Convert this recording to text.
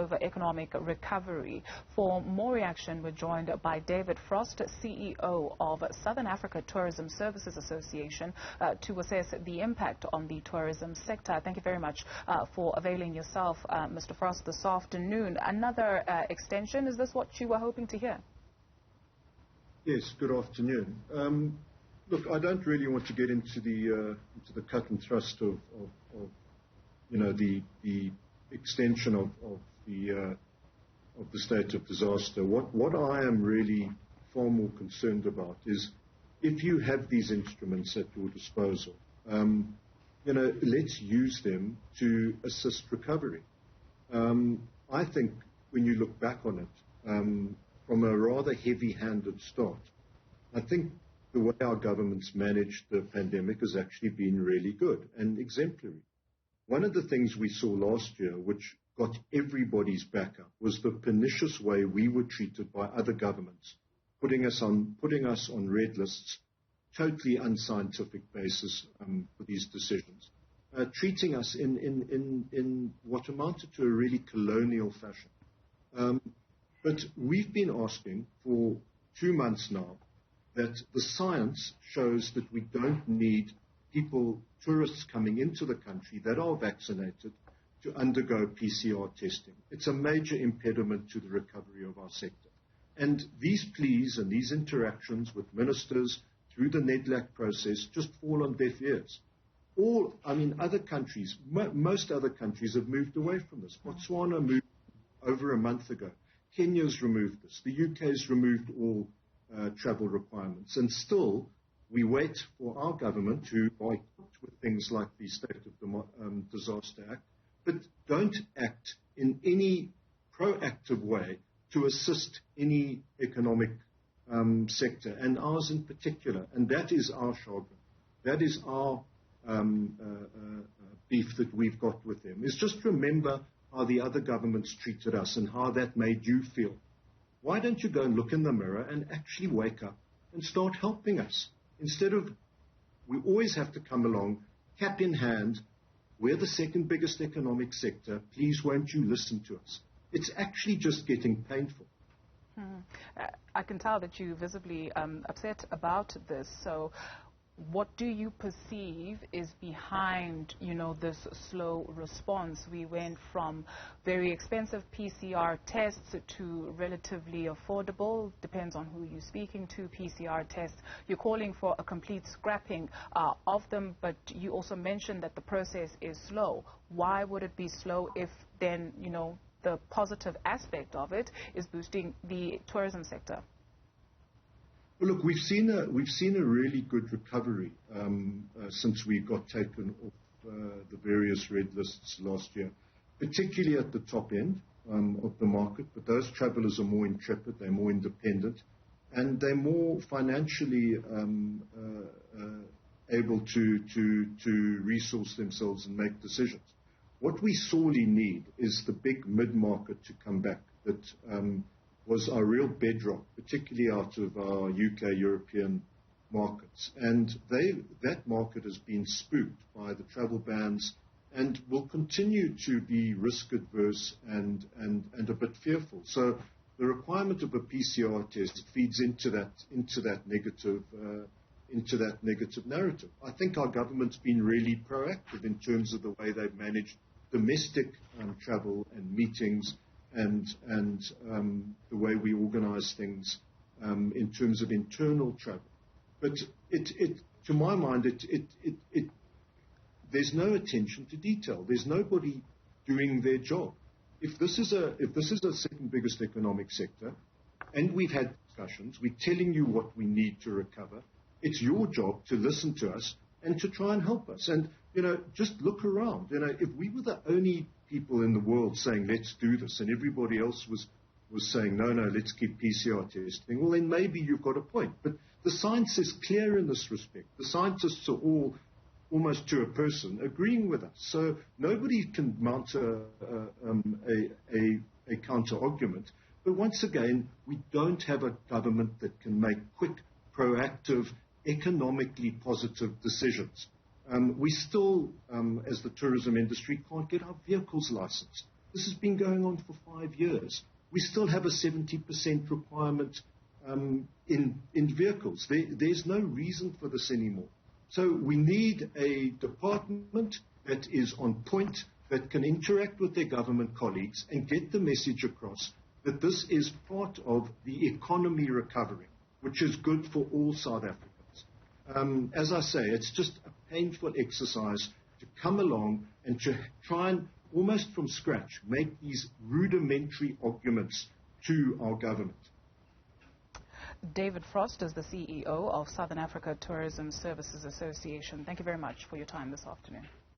over economic recovery. For more reaction, we're joined by David Frost, CEO of Southern Africa Tourism Services Association, to assess the impact on the tourism sector. Thank you very much for availing yourself, Mr. Frost, this afternoon. Another extension, is this what you were hoping to hear? Yes, good afternoon. Look, I don't really want to get into the cut and thrust of the extension of the state of disaster. What I am really far more concerned about is if you have these instruments at your disposal, let's use them to assist recovery. I think when you look back on it, from a rather heavy-handed start, I think the way our government's managed the pandemic has actually been really good and exemplary. One of the things we saw last year, which got everybody's back up, was the pernicious way we were treated by other governments, putting us on red lists, totally unscientific basis for these decisions, treating us in what amounted to a really colonial fashion. But we've been asking for 2 months now that the science shows that we don't need tourists coming into the country that are vaccinated to undergo PCR testing. It's a major impediment to the recovery of our sector. And these pleas and these interactions with ministers through the NEDLAC process just fall on deaf ears. Other countries, most other countries have moved away from this. Botswana moved over a month ago. Kenya's removed this. The UK's removed all travel requirements. And still, we wait for our government, who are equipped with things like the State of Disaster Act, but don't act in any proactive way to assist any economic sector, and ours in particular. And that is our chagrin. That is our beef that we've got with them. Is just remember how the other governments treated us and how that made you feel. Why don't you go and look in the mirror and actually wake up and start helping us? Instead of, we always have to come along, cap in hand, we're the second biggest economic sector, please won't you listen to us? It's actually just getting painful. I can tell that you're visibly upset about this. So what do you perceive is behind, this slow response? We went from very expensive PCR tests to relatively affordable, depends on who you're speaking to, PCR tests. You're calling for a complete scrapping of them, but you also mentioned that the process is slow. Why would it be slow if then, the positive aspect of it is boosting the tourism sector? Well, look, we've seen a really good recovery since we got taken off the various red lists last year, particularly at the top end of the market. But those travellers are more intrepid, they're more independent, and they're more financially able to resource themselves and make decisions. What we sorely need is the big mid-market to come back that was our real bedrock, particularly out of our UK, European markets. And that market has been spooked by the travel bans and will continue to be risk adverse and a bit fearful. So the requirement of a PCR test feeds into that negative narrative. I think our government's been really proactive in terms of the way they've managed domestic travel and meetings and the way we organize things in terms of internal travel. But to my mind, there's no attention to detail. There's nobody doing their job. If this is a second biggest economic sector, and we've had discussions, we're telling you what we need to recover, it's your job to listen to us and to try and help us. And, just look around. If we were the only people in the world saying, let's do this, and everybody else was saying, no, let's keep PCR testing, well, then maybe you've got a point. But the science is clear in this respect. The scientists are all, almost to a person, agreeing with us. So nobody can mount a counter-argument. But once again, we don't have a government that can make quick, proactive, economically positive decisions. We still, as the tourism industry, can't get our vehicles licensed. This has been going on for 5 years. We still have a 70% requirement in vehicles. There's no reason for this anymore. So we need a department that is on point, that can interact with their government colleagues and get the message across that this is part of the economy recovering, which is good for all South Africans. As I say, it's just a painful exercise to come along and to try and, almost from scratch, make these rudimentary arguments to our government. David Frost is the CEO of Southern Africa Tourism Services Association. Thank you very much for your time this afternoon.